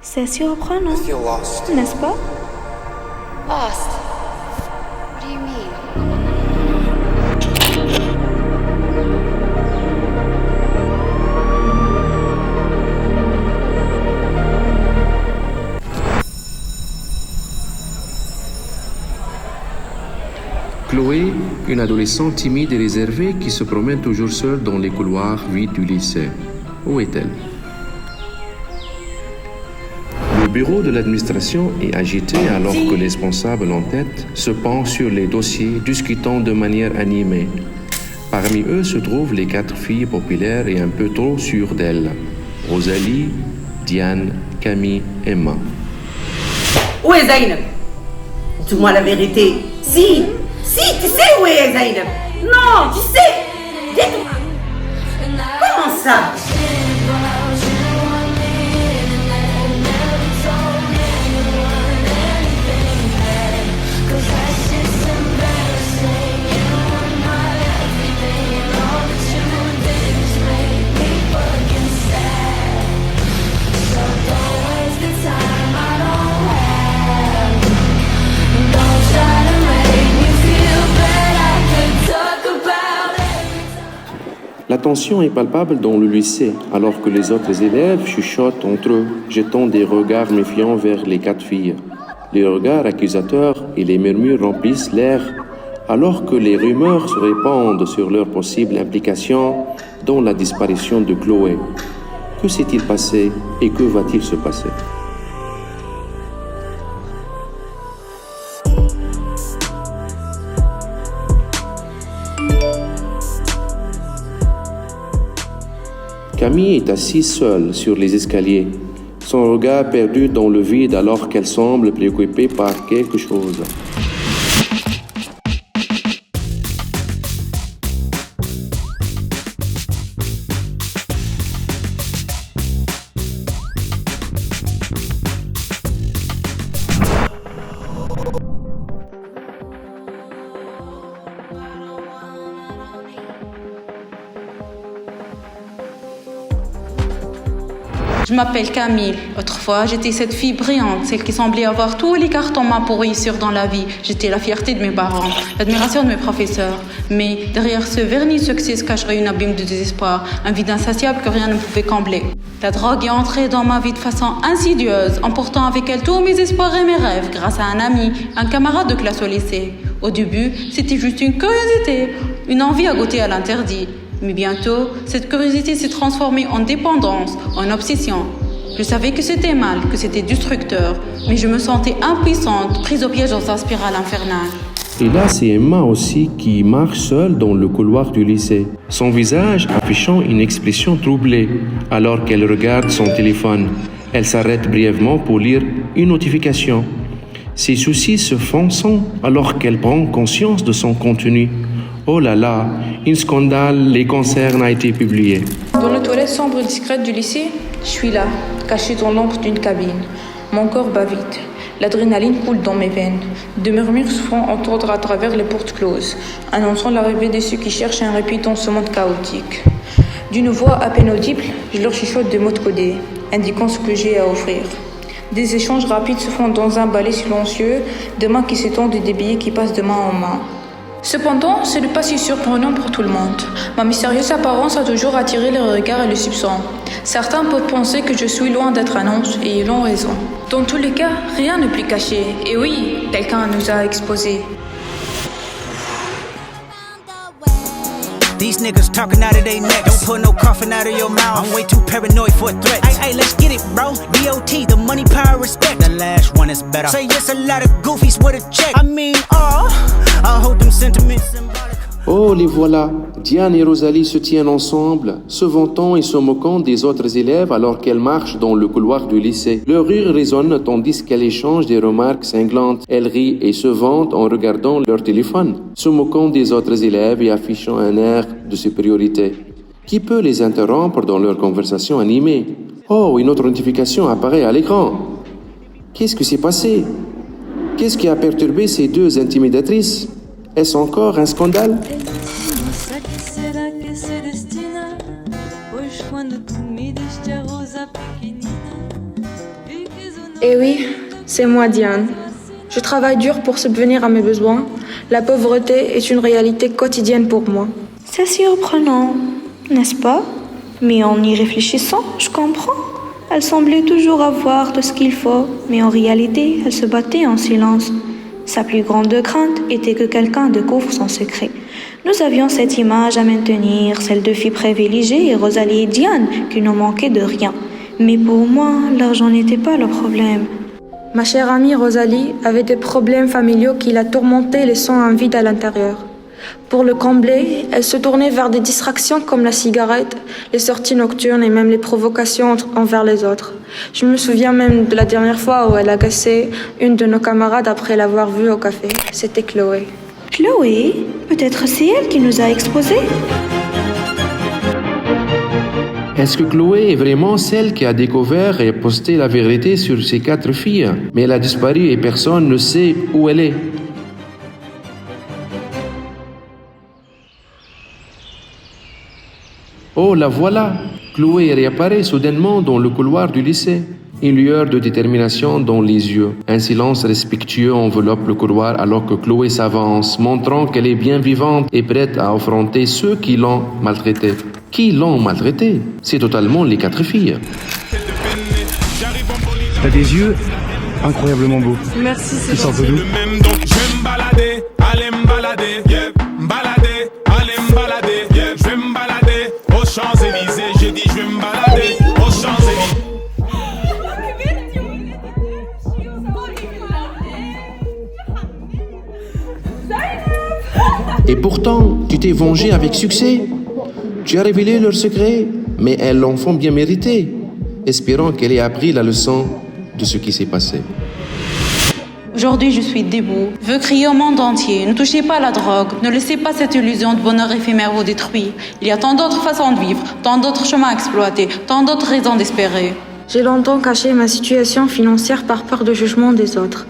C'est surprenant, I feel lost. n'est-ce pas? Lost? What do you mean? Chloé, une adolescente timide et réservée qui se promène toujours seule dans les couloirs vides du lycée. Où est-elle? Le bureau de l'administration est agité alors que les responsables en tête se penchent sur les dossiers, discutant de manière animée. Parmi eux se trouvent les 4 filles populaires et un peu trop sûres d'elles. Rosalie, Diane, Camille, Emma. Où est Zainab? Dis-moi la vérité. Si, tu sais où est Zainab? Non, tu sais. Dis-moi. Comment ça? La tension est palpable dans le lycée, alors que les autres élèves chuchotent entre eux, jetant des regards méfiants vers les 4 filles. Les regards accusateurs et les murmures remplissent l'air, alors que les rumeurs se répandent sur leur possible implication dans la disparition de Chloé. Que s'est-il passé et que va-t-il se passer? Camille est assise seule sur les escaliers, son regard perdu dans le vide alors qu'elle semble préoccupée par quelque chose. Je m'appelle Camille. Autrefois, j'étais cette fille brillante, celle qui semblait avoir tous les cartes en main pour réussir dans la vie. J'étais la fierté de mes parents, l'admiration de mes professeurs. Mais derrière ce vernis succès se cacherait une abîme de désespoir, un vide insatiable que rien ne pouvait combler. La drogue est entrée dans ma vie de façon insidieuse, emportant avec elle tous mes espoirs et mes rêves, grâce à un ami, un camarade de classe au lycée. Au début, c'était juste une curiosité, une envie à goûter à l'interdit. Mais bientôt, cette curiosité s'est transformée en dépendance, en obsession. Je savais que c'était mal, que c'était destructeur, mais je me sentais impuissante, prise au piège dans sa spirale infernale. Et là, c'est Emma aussi qui marche seule dans le couloir du lycée, son visage affichant une expression troublée alors qu'elle regarde son téléphone. Elle s'arrête brièvement pour lire une notification. Ses soucis se font alors qu'elle prend conscience de son contenu. Oh là là, un scandale les concerne a été publié. Dans les toilettes sombres et discrètes du lycée, je suis là, caché dans l'ombre d'une cabine. Mon corps bat vite. L'adrénaline coule dans mes veines. Des murmures se font entendre à travers les portes closes, annonçant l'arrivée de ceux qui cherchent un répit dans ce monde chaotique. D'une voix à peine audible, je leur chuchote des mots codés, indiquant ce que j'ai à offrir. Des échanges rapides se font dans un balai silencieux, des mains qui s'étendent et des billets qui passent de main en main. Cependant, ce n'est pas si surprenant pour tout le monde. Ma mystérieuse apparence a toujours attiré les regards et les soupçons. Certains peuvent penser que je suis loin d'être un ange et ils ont raison. Dans tous les cas, rien n'est plus caché. Et oui, quelqu'un nous a exposés. These niggas talking out of their necks. Don't put no coffin out of your mouth. I'm way too paranoid for a threat. Hey, let's get it, bro. DOT, the money, power, respect. The last one is better. Say yes, a lot of goofies with a check. I mean, I hold them sentiments symbolic. Oh, les voilà! Diane et Rosalie se tiennent ensemble, se vantant et se moquant des autres élèves alors qu'elles marchent dans le couloir du lycée. Leur rire résonne tandis qu'elles échangent des remarques cinglantes. Elles rient et se vantent en regardant leur téléphone, se moquant des autres élèves et affichant un air de supériorité. Qui peut les interrompre dans leur conversation animée? Oh, une autre notification apparaît à l'écran. Qu'est-ce qui s'est passé? Qu'est-ce qui a perturbé ces deux intimidatrices? Est-ce encore un scandale? Pois quando tu me deste a rosa pequenina, vi que Eh oui, c'est moi Diane. Je travaille dur pour subvenir à mes besoins. La pauvreté est une réalité quotidienne pour moi. C'est surprenant, n'est-ce pas? Mais en y réfléchissant, je comprends. Elle semblait toujours avoir tout ce qu'il faut, mais en réalité, elle se battait en silence. Sa plus grande crainte était que quelqu'un découvre son secret. Nous avions cette image à maintenir, celle de filles privilégiées, Rosalie et Diane, qui ne manquaient de rien. Mais pour moi, l'argent n'était pas le problème. Ma chère amie Rosalie avait des problèmes familiaux qui la tourmentaient, laissant un vide à l'intérieur. Pour le combler, elle se tournait vers des distractions comme la cigarette, les sorties nocturnes et même les provocations envers les autres. Je me souviens même de la dernière fois où elle agaçait une de nos camarades après l'avoir vue au café. C'était Chloé. Chloé? Peut-être c'est elle qui nous a exposés? Est-ce que Chloé est vraiment celle qui a découvert et posté la vérité sur ces 4 filles? Mais elle a disparu et personne ne sait où elle est. Oh, la voilà! Chloé réapparaît soudainement dans le couloir du lycée. Une lueur de détermination dans les yeux. Un silence respectueux enveloppe le couloir alors que Chloé s'avance, montrant qu'elle est bien vivante et prête à affronter ceux qui l'ont maltraitée. Qui l'ont maltraitée? C'est totalement les 4 filles. T'as des yeux incroyablement beaux. Merci, c'est Ils sortent d'où? Donc je vais me balader, aller me balader, yeah. Me balader, aller me balader, yeah. Je vais me balader aux Champs-Élysées. J'ai dit je vais me balader aux Champs-Élysées. Et pourtant, tu t'es vengé avec succès. Tu as révélé leur secret, mais elles l'ont font bien mérité, espérant qu'elle ait appris la leçon de ce qui s'est passé. Aujourd'hui, je suis debout. Je veux crier au monde entier. Ne touchez pas à la drogue. Ne laissez pas cette illusion de bonheur éphémère vous détruire. Il y a tant d'autres façons de vivre, tant d'autres chemins à exploiter, tant d'autres raisons d'espérer. J'ai longtemps caché ma situation financière par peur du jugement des autres.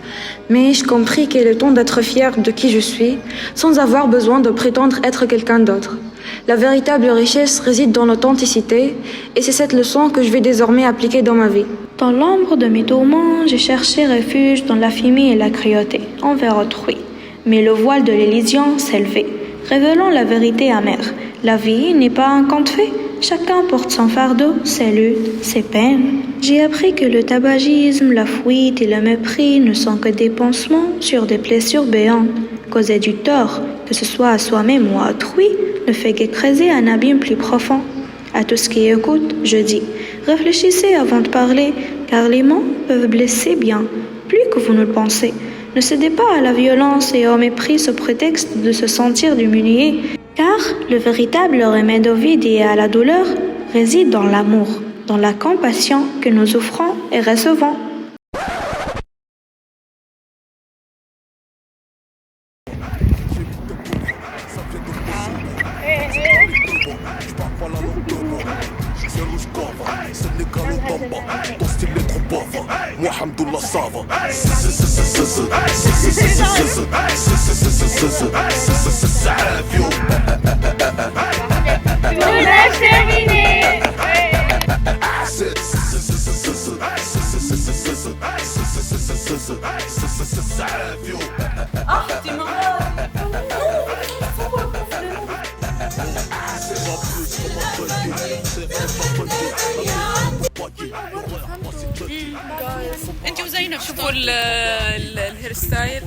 Mais je compris qu'il est temps d'être fière de qui je suis, sans avoir besoin de prétendre être quelqu'un d'autre. La véritable richesse réside dans l'authenticité, et c'est cette leçon que je vais désormais appliquer dans ma vie. Dans l'ombre de mes tourments, j'ai cherché refuge dans l'infamie et la cruauté envers autrui. Mais le voile de l'Élysion s'élevait, révélant la vérité amère. La vie n'est pas un conte fait. Chacun porte son fardeau, ses luttes, ses peines. J'ai appris que le tabagisme, la fuite et le mépris ne sont que des pansements sur des blessures béantes. Causer du tort, que ce soit à soi-même ou à autrui, ne fait que creuser un abîme plus profond. À tous qui écoutent, je dis, réfléchissez avant de parler, car les mots peuvent blesser bien, plus que vous ne le pensez. Ne cédez pas à la violence et au mépris sous prétexte de se sentir humilié, car le véritable remède au vide et à la douleur réside dans l'amour, dans la compassion que nous offrons et recevons. انت وزينب شوفوا الهير ستايل